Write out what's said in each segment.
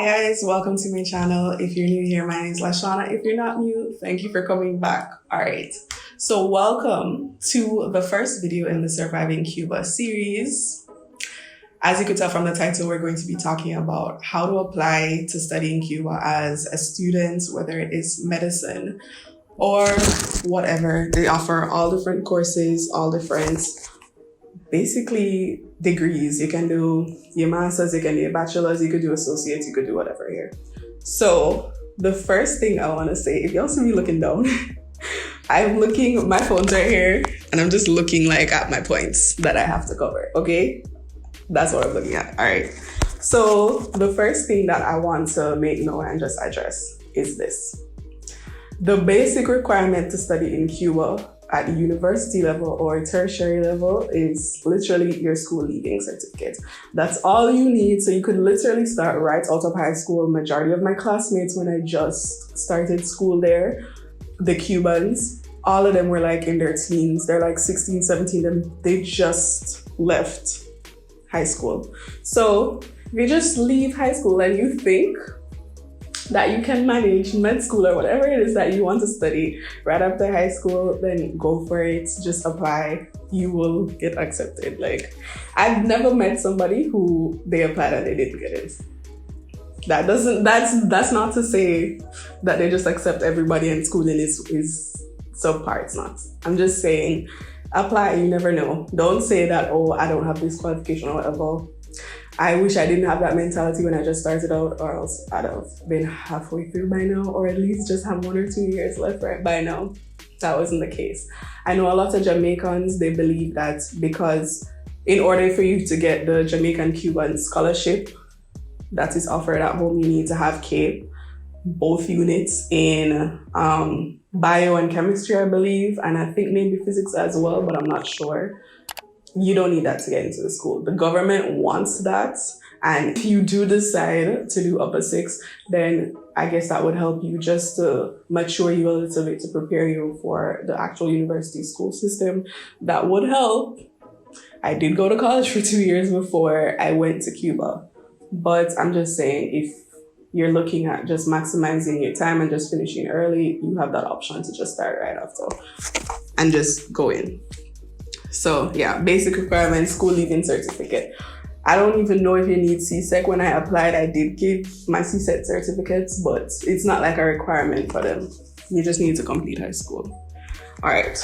guys, welcome to my channel. If you're new here, my name is Shawna. If you're not new, thank you for coming back. All right, so welcome to the first video in the Surviving Cuba series. As you could tell from the title, we're going to be talking about how to apply to study in Cuba as a student, whether it is medicine or whatever. They offer all different courses, all different basically degrees. You can do your master's, you can do your bachelor's, you could do associates, you could do whatever here. So the first thing I want to say, if y'all see me looking down, I'm looking, my phone's right here, and I'm just looking like at my points that I have to cover, okay? That's what I'm looking at, all right? So the first thing that I want to make known and just address is this. The basic requirement to study in Cuba at the university level or tertiary level is literally your school leaving certificate. That's all you need. So you could literally start right out of high school. Majority of my classmates, when I just started school there, the Cubans, all of them were like in their teens. They're like 16, 17, and they just left high school. So if you just leave high school and you think that you can manage med school or whatever it is that you want to study right after high school, then go for it. Just apply. You will get accepted. Like, I've never met somebody who they applied and they didn't get it. That's not to say that they just accept everybody and schooling is subpar. It's not. I'm just saying apply. You never know. Don't say that, oh, I don't have this qualification or whatever. I wish I didn't have that mentality when I just started out, or else I'd have been halfway through by now, or at least just have 1 or 2 years left right by now. That wasn't the case. I know a lot of Jamaicans, they believe that because in order for you to get the Jamaican Cuban scholarship that is offered at home, you need to have CAPE, both units in bio and chemistry, I believe, and I think maybe physics as well, but I'm not sure. You don't need that to get into the school. The government wants that. And if you do decide to do upper 6, then I guess that would help you just to mature you a little bit to prepare you for the actual university school system. That would help. I did go to college for 2 years before I went to Cuba. But I'm just saying, if you're looking at just maximizing your time and just finishing early, you have that option to just start right after and just go in. So yeah, basic requirements, school leaving certificate. I don't even know if you need CSEC. When I applied, I did give my CSEC certificates, but it's not like a requirement for them. You just need to complete high school. All right,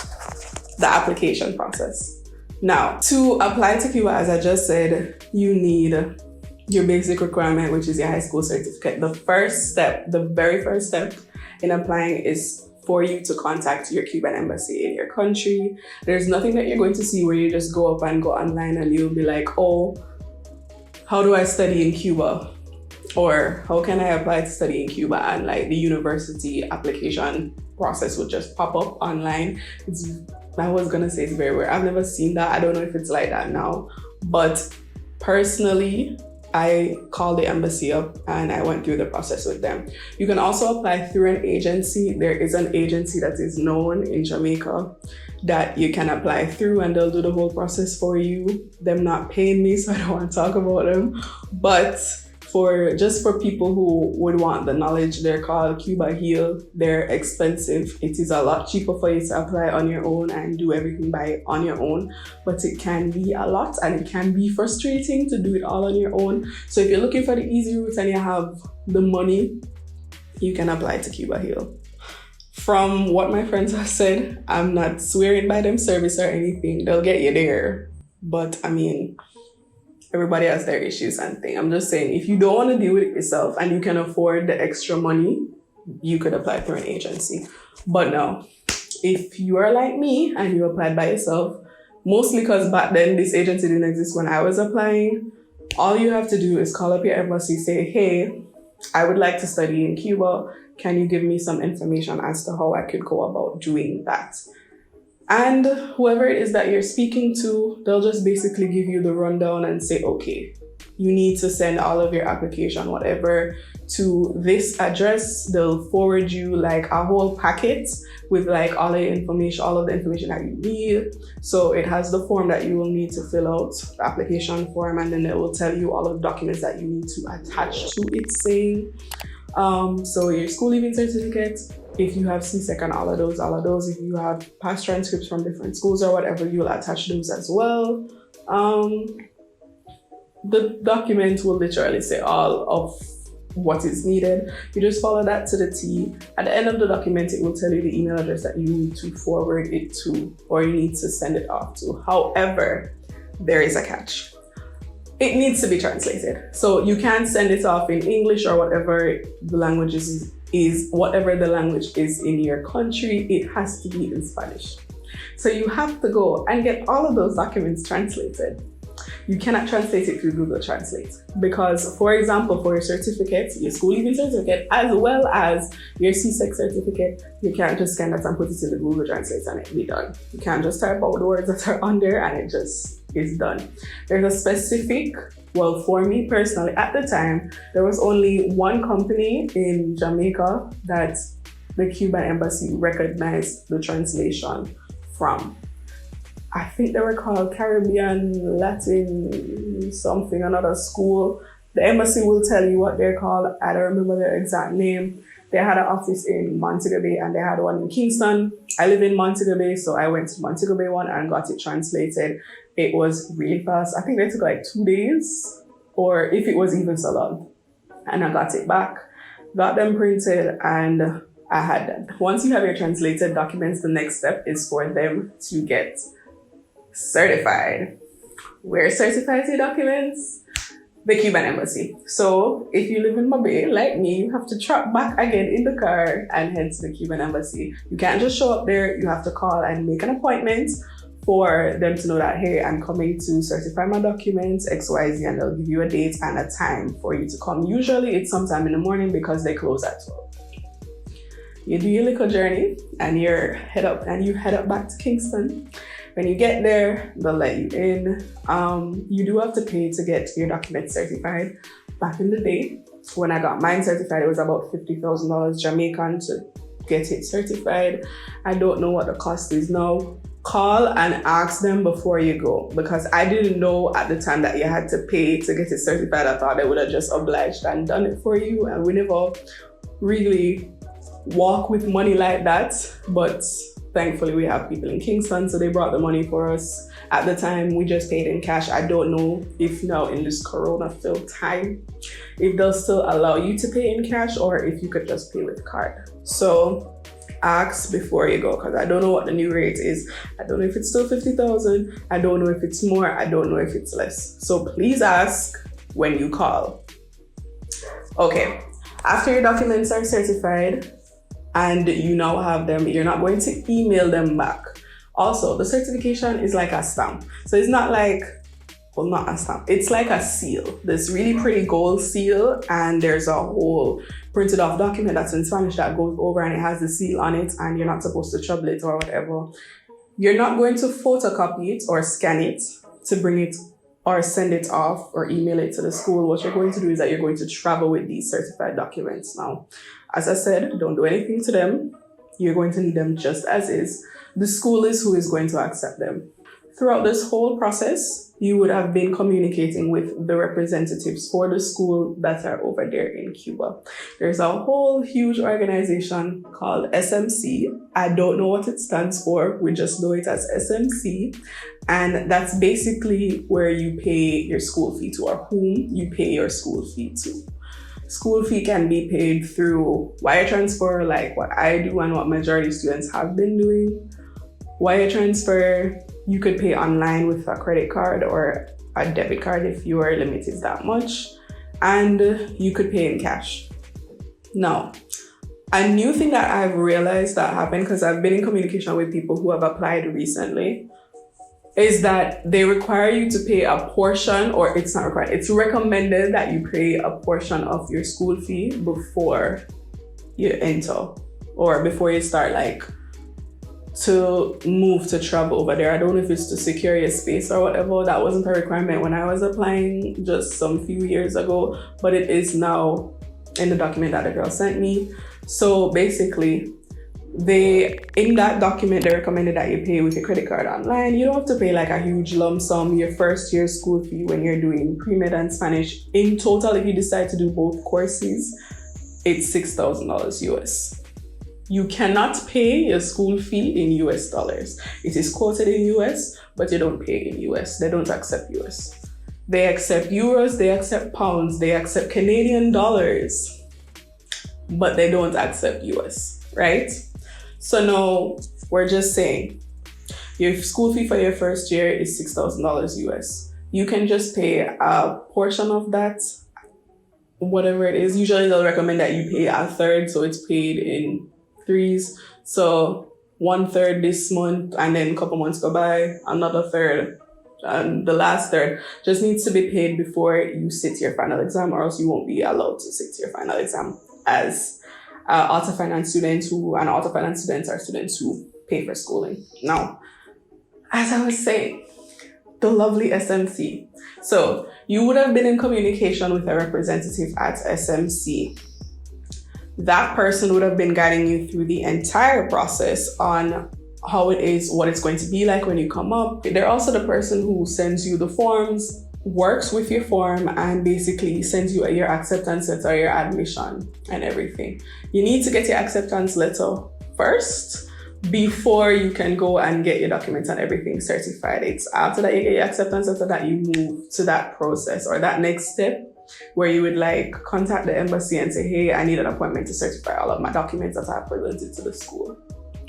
the application process. Now, to apply to Cuba, as I just said, you need your basic requirement, which is your high school certificate. The first step, the very first step in applying is for you to contact your Cuban Embassy in your country. There's nothing that you're going to see where you just go up and go online and you'll be like, oh, how do I study in Cuba? Or how can I apply to study in Cuba? And like the university application process would just pop up online. I was gonna say it's very rare. I've never seen that. I don't know if it's like that now. But personally, I called the embassy up and I went through the process with them. You can also apply through an agency. There is an agency that is known in Jamaica that you can apply through and they'll do the whole process for you. Them not paying me, so I don't want to talk about them. But just for people who would want the knowledge, they're called Cuba Heal. They're expensive. It is a lot cheaper for you to apply on your own and do everything on your own, but it can be a lot and it can be frustrating to do it all on your own. So if you're looking for the easy route and you have the money, you can apply to Cuba Heal. From what my friends have said, I'm not swearing by them service or anything. They'll get you there. But I mean, everybody has their issues and things. I'm just saying, if you don't want to deal with it yourself and you can afford the extra money, you could apply through an agency. But no, if you are like me and you applied by yourself, mostly because back then this agency didn't exist when I was applying, all you have to do is call up your embassy, say, hey, I would like to study in Cuba. Can you give me some information as to how I could go about doing that? And whoever it is that you're speaking to, they'll just basically give you the rundown and say, okay, you need to send all of your application, whatever, to this address. They'll forward you like a whole packet with like all of the information that you need. So it has the form that you will need to fill out, the application form, and then it will tell you all of the documents that you need to attach to it saying. So your school leaving certificate, if you have C-Sec, all of those, if you have past transcripts from different schools or whatever, you'll attach those as well. The document will literally say all of what is needed. You just follow that to the T. At the end of the document, it will tell you the email address that you need to forward it to, or you need to send it off to. However, there is a catch. It needs to be translated. So you can't send it off in English or whatever the language is whatever the language is in your country, it has to be in Spanish. So you have to go and get all of those documents translated. You cannot translate it through Google Translate because, for example, for your certificate, your school leaving certificate, as well as your C-Sec certificate, you can't just scan that and put it in the Google Translate and it be done. You can't just type out the words that are on there and it just is done. There's a specific, well, for me personally, at the time, there was only one company in Jamaica that the Cuban Embassy recognized the translation from. I think they were called Caribbean, Latin, something, another school. The embassy will tell you what they're called. I don't remember their exact name. They had an office in Montego Bay and they had one in Kingston. I live in Montego Bay, so I went to Montego Bay one and got it translated. It was really fast. I think they took like 2 days, or if it was even so long. And I got it back, got them printed, and I had them. Once you have your translated documents, the next step is for them to get certified. Where certifies your documents? The Cuban Embassy. So if you live in Mobay, like me, you have to trot back again in the car and head to the Cuban Embassy. You can't just show up there. You have to call and make an appointment for them to know that, hey, I'm coming to certify my documents, XYZ, and they'll give you a date and a time for you to come. Usually it's sometime in the morning because they close at 12. You do your little journey and you head up back to Kingston. When you get there, they'll let you in. You do have to pay to get your documents certified. Back in the day, when I got mine certified, it was about $50,000 Jamaican to get it certified. I don't know what the cost is now. Call and ask them before you go, because I didn't know at the time that you had to pay to get it certified. I thought they would have just obliged and done it for you, and we never really walk with money like that. But thankfully, we have people in Kingston, so they brought the money for us. At the time, we just paid in cash. I don't know if now in this corona-filled time, if they'll still allow you to pay in cash or if you could just pay with card. So ask before you go, because I don't know what the new rate is. I don't know if it's still 50,000. I don't know if it's more. I don't know if it's less. So please ask when you call. Okay, after your documents are certified, and you now have them, you're not going to email them back. Also, the certification is like a stamp. So it's not like, well, not a stamp, it's like a seal. This really pretty gold seal, and there's a whole printed off document that's in Spanish that goes over and it has the seal on it, and you're not supposed to trouble it or whatever. You're not going to photocopy it or scan it to bring it or send it off or email it to the school. What you're going to do is that you're going to travel with these certified documents. Now, as I said, don't do anything to them. You're going to need them just as is. The school is who is going to accept them. Throughout this whole process, you would have been communicating with the representatives for the school that are over there in Cuba. There's a whole huge organization called SMC. I don't know what it stands for. We just know it as SMC. And that's basically where you pay your school fee to, or whom you pay your school fee to. School fee can be paid through wire transfer, like what I do and what majority of students have been doing. Wire transfer, you could pay online with a credit card or a debit card if your limit is that much. And you could pay in cash. Now, a new thing that I've realized that happened, because I've been in communication with people who have applied recently, is that they require you to pay a portion, or it's not required, it's recommended that you pay a portion of your school fee before you enter, or before you start like to move to travel over there. I don't know if it's to secure your space or whatever. That wasn't a requirement when I was applying just some few years ago, but it is now in the document that the girl sent me. So basically, in that document, they recommended that you pay with your credit card online. You don't have to pay like a huge lump sum. Your first year school fee when you're doing pre-med and Spanish. In total, if you decide to do both courses, it's $6,000 US. You cannot pay your school fee in US dollars. It is quoted in US, but you don't pay in US. They don't accept US. They accept euros, they accept pounds, they accept Canadian dollars, but they don't accept US, right? So now we're just saying your school fee for your first year is $6,000 US. You can just pay a portion of that, whatever it is. Usually they'll recommend that you pay a third, so it's paid in threes. So 1/3 this month, and then a couple months go by, another third, and the last third just needs to be paid before you sit your final exam, or else you won't be allowed to sit your final exam as auto finance students and auto finance students are students who pay for schooling. Now, as I was saying, the lovely SMC. So you would have been in communication with a representative at SMC. That person would have been guiding you through the entire process on how it is, what it's going to be like when you come up. They're also the person who sends you the forms, works with your form, and basically sends you your acceptance letter, your admission, and everything. You need to get your acceptance letter first before you can go and get your documents and everything certified. It's after that you get your acceptance letter that you move to that process or that next step, where you would like contact the embassy and say, hey, I need an appointment to certify all of my documents that I have presented to the school,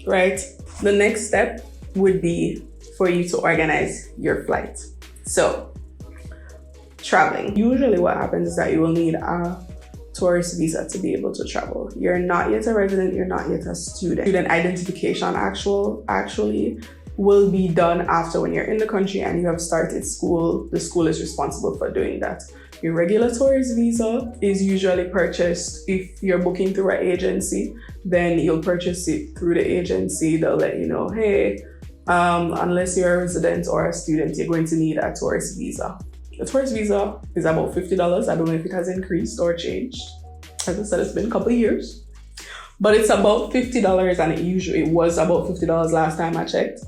right? The next step would be for you to organize your flight. So traveling. Usually what happens is that you will need a tourist visa to be able to travel. You're not yet a resident, you're not yet a student. Student identification actually will be done after when you're in the country and you have started school. The school is responsible for doing that. Your regular tourist visa is usually purchased if you're booking through an agency, then you'll purchase it through the agency. They'll let you know, hey, unless you're a resident or a student, you're going to need a tourist visa. The tourist visa is about $50. I don't know if it has increased or changed. As I said, it's been a couple of years, but it's about $50, and it was about $50 last time I checked.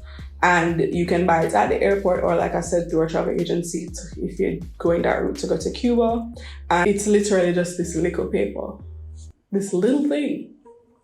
And you can buy it at the airport, or like I said, through a travel agency if you're going that route to go to Cuba. And it's literally just this little paper, this little thing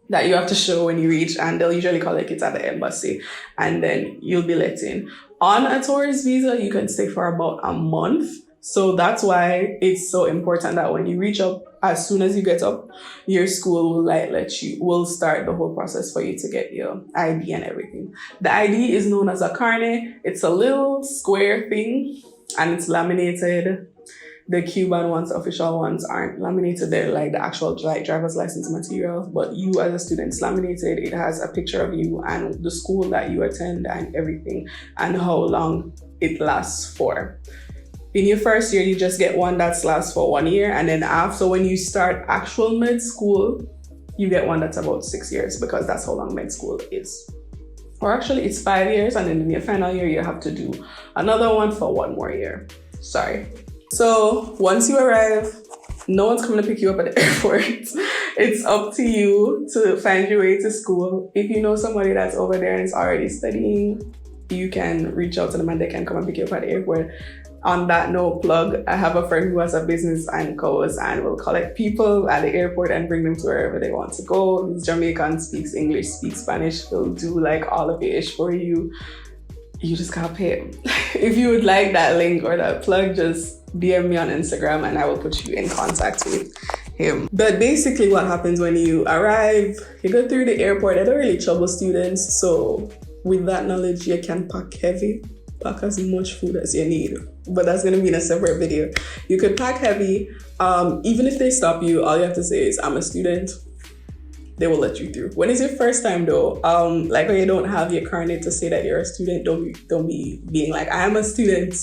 that you have to show when you reach, and they'll usually collect it at the embassy, and then you'll be let in. On a tourist visa, you can stay for about a month. So that's why it's so important that when you reach up, as soon as you get up, your school will start the whole process for you to get your ID and everything. The ID is known as a carnet. It's a little square thing and it's laminated. The Cuban ones, official ones, aren't laminated. They're like the actual driver's license material, but you as a student, it's laminated. It has a picture of you and the school that you attend and everything, and how long it lasts for. In your first year, you just get one that lasts for 1 year, and then after, when you start actual med school, you get one that's about 6 years, because that's how long med school is. Or actually, it's 5 years, and then in your final year, you have to do another one for 1 more year. Sorry. So once you arrive, no one's coming to pick you up at the airport. It's up to you to find your way to school. If you know somebody that's over there and is already studying, you can reach out to them and they can come and pick you up at the airport. On that note, plug, I have a friend who has a business and goes and will collect people at the airport and bring them to wherever they want to go. He's Jamaican, speaks English, speaks Spanish. He'll do like all of the ish for you. You just gotta pay him. If you would like that link or that plug, just DM me on Instagram and I will put you in contact with him. But basically what happens when you arrive, you go through the airport. They don't really trouble students. So with that knowledge, you can pack heavy. Pack as much food as you need, but that's going to be in a separate video. You could pack heavy. Even if they stop you, all you have to say is, I'm a student. They will let you through. When it's your first time though, like when you don't have your carnet to say that you're a student, don't be being like, I am a student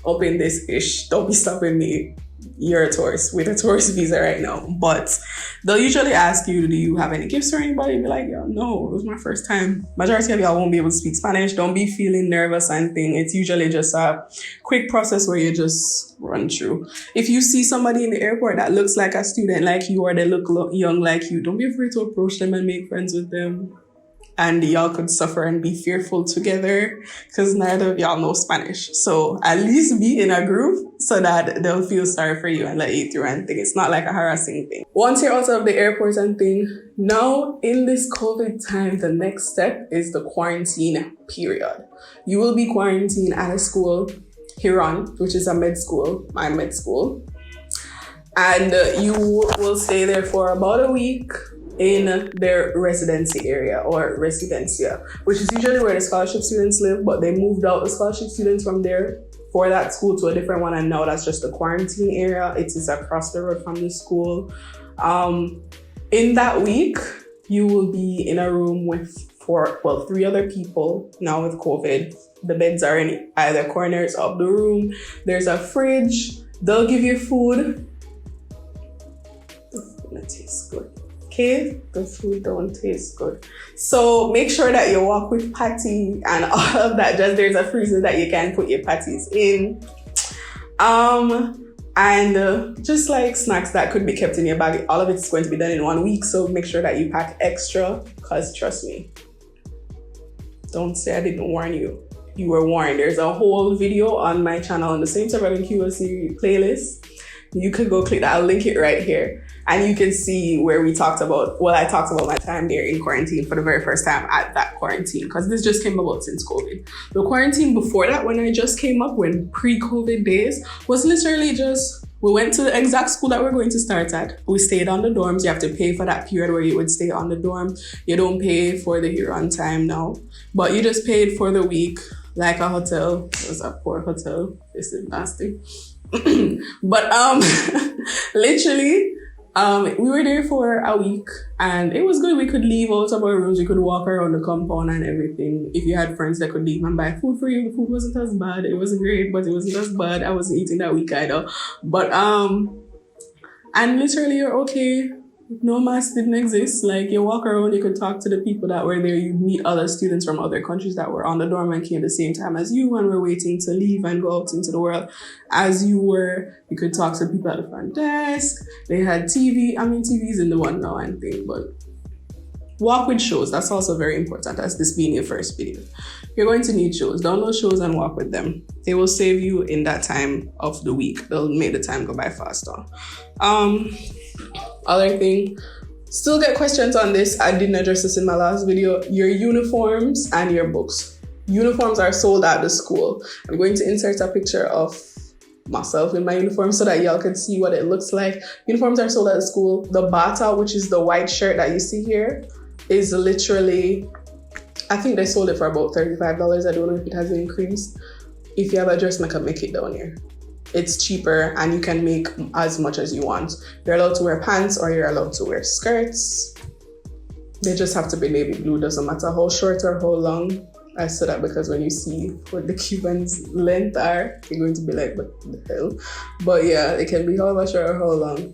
up in this ish. Don't be stopping me. you're a tourist with a tourist visa right now. But they'll usually ask you, do you have any gifts for anybody? Be like, yeah, no, it was my first time. Majority of y'all won't be able to speak Spanish. Don't be feeling nervous and thing. It's usually just a quick process where you just run through. If you see somebody in the airport that looks like a student like you, or they look young like you, don't be afraid to approach them and make friends with them. And y'all could suffer and be fearful together because neither of y'all know Spanish. So at least be in a group so that they'll feel sorry for you and let you through and think. It's not like a harassing thing. Once you're out of the airport and thing, now in this COVID time, the next step is the quarantine period. You will be quarantined at a school, Huron, which is a med school, my med school. And you will stay there for about a week in their residency area or residencia, which is usually where the scholarship students live, but they moved out the scholarship students from there for that school to a different one, and now that's just the quarantine area. It is across the road from the school. In that week, you will be in a room with 3 other people. Now with COVID, the beds are in either corners of the room. There's a fridge. They'll give you food. The food tastes good. Okay, the food don't taste good. So make sure that you walk with patty and all of that. Just there's a freezer that you can put your patties in. And just like snacks that could be kept in your bag. All of it's going to be done in 1 week. So make sure that you pack extra, because trust me, don't say I didn't warn you. You were warned. There's a whole video on my channel on the same Surviving Cuba Series playlist. You could go click that. I'll link it right here. And you can see where I talked about my time there in quarantine for the very first time at that quarantine, because this just came about since COVID. The quarantine before that, when I just came up, when pre-COVID days, was literally just, we went to the exact school that we're going to start at. We stayed on the dorms. You have to pay for that period where you would stay on the dorm. You don't pay for the Huron time now, but you just paid for the week like a hotel. It was a poor hotel. This is nasty. But literally, we were there for a week and it was good. We could leave out of our rooms. We could walk around the compound and everything. If you had friends that could leave and buy food for you, the food wasn't as bad. It wasn't great, but it wasn't as bad. I wasn't eating that week either. But, and literally you're okay. No mask didn't exist. Like, you walk around, you could talk to the people that were there. You meet other students from other countries that were on the dorm and came at the same time as you and were waiting to leave and go out into the world as you were. You could talk to people at the front desk. They had TV. I mean, TV's in the one now and thing, but walk with shows. That's also very important, as this being your first video. You're going to need shows. Download shows and walk with them. They will save you in that time of the week. They'll make the time go by faster. Other thing, still get questions on this. I didn't address this in my last video. Your uniforms and your books. Uniforms are sold at the school. I'm going to insert a picture of myself in my uniform so that y'all can see what it looks like. Uniforms are sold at the school. The bata, which is the white shirt that you see here, is literally, I think they sold it for about $35. I don't know if it has increased. If you have a dress, I can make it down here. It's cheaper and you can make as much as you want. You're allowed to wear pants or you're allowed to wear skirts. They just have to be navy blue. Doesn't matter how short or how long. I said that because when you see what the Cubans' length are, you're going to be like, what the hell? But yeah, it can be however short or how long.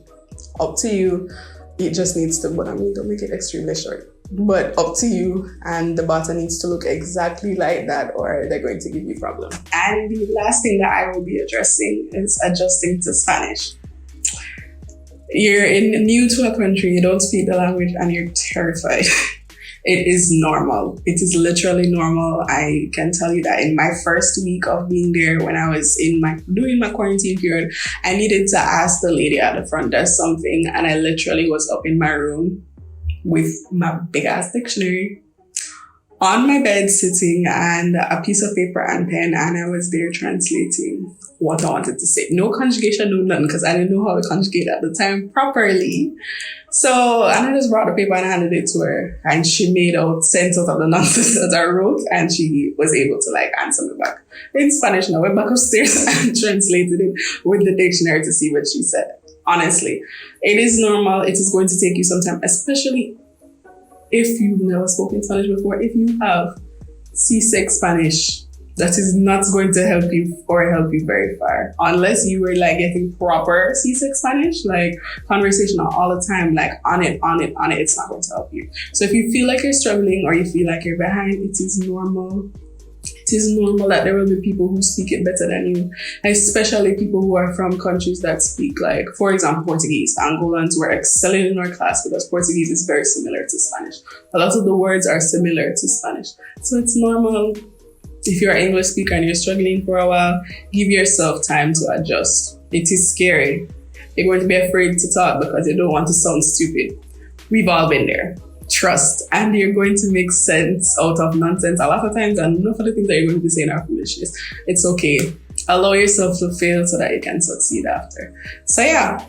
Up to you. It just needs to, but I mean, don't make it extremely short. But up to you, and the bata needs to look exactly like that or they're going to give you problems. And the last thing that I will be addressing is adjusting to Spanish. You're new to a country, you don't speak the language and you're terrified. It is normal. It is literally normal. I can tell you that in my first week of being there, when I was doing my quarantine period, I needed to ask the lady at the front desk something, and I literally was up in my room with my big ass dictionary on my bed sitting and a piece of paper and pen, and I was there translating what I wanted to say. No conjugation, no nothing, because I didn't know how to conjugate at the time properly. So, and I just brought the paper and handed it to her, and she made out sense out of the nonsense that I wrote, and she was able to answer me back in Spanish. Now went back upstairs and translated it with the dictionary to see what she said. Honestly, it is normal. It is going to take you some time, especially if you've never spoken Spanish before. If you have C6 Spanish, that is not going to help you very far. Unless you were like getting proper C6 Spanish, like conversational all the time, like on it, it's not going to help you. So if you feel like you're struggling or you feel like you're behind, it is normal. It is normal that there will be people who speak it better than you, especially people who are from countries that speak, like, for example, Portuguese. Angolans were excelling in our class because Portuguese is very similar to Spanish. A lot of the words are similar to Spanish. So it's normal. If you're an English speaker and you're struggling for a while, give yourself time to adjust. It is scary. You're going to be afraid to talk because you don't want to sound stupid. We've all been there. Trust. And you're going to make sense out of nonsense a lot of times, and enough of the things that you're going to be saying are foolishness. It's okay. Allow yourself to fail so that you can succeed after. So yeah,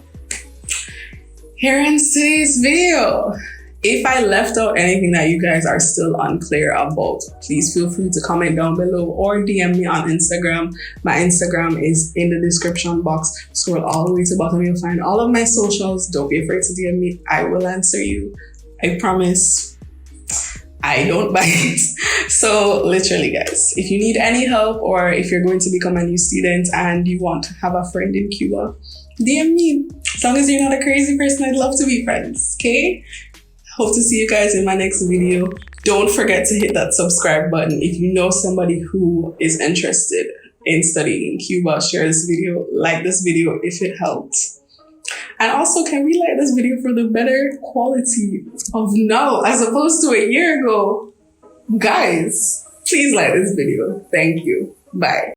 here ends today's video. If I left out anything that you guys are still unclear about, please feel free to comment down below or DM me on Instagram. My Instagram is in the description box. Scroll all the way to the bottom, you'll find all of my socials. Don't be afraid to DM me. I will answer you. I promise. I don't bite. So literally, guys, if you need any help or if you're going to become a new student and you want to have a friend in Cuba, DM me. As long as you're not a crazy person, I'd love to be friends, okay? Hope to see you guys in my next video. Don't forget to hit that subscribe button. If you know somebody who is interested in studying in Cuba, share this video, like this video if it helped. And also, can we like this video for the better quality of now as opposed to a year ago? Guys, please like this video. Thank you. Bye.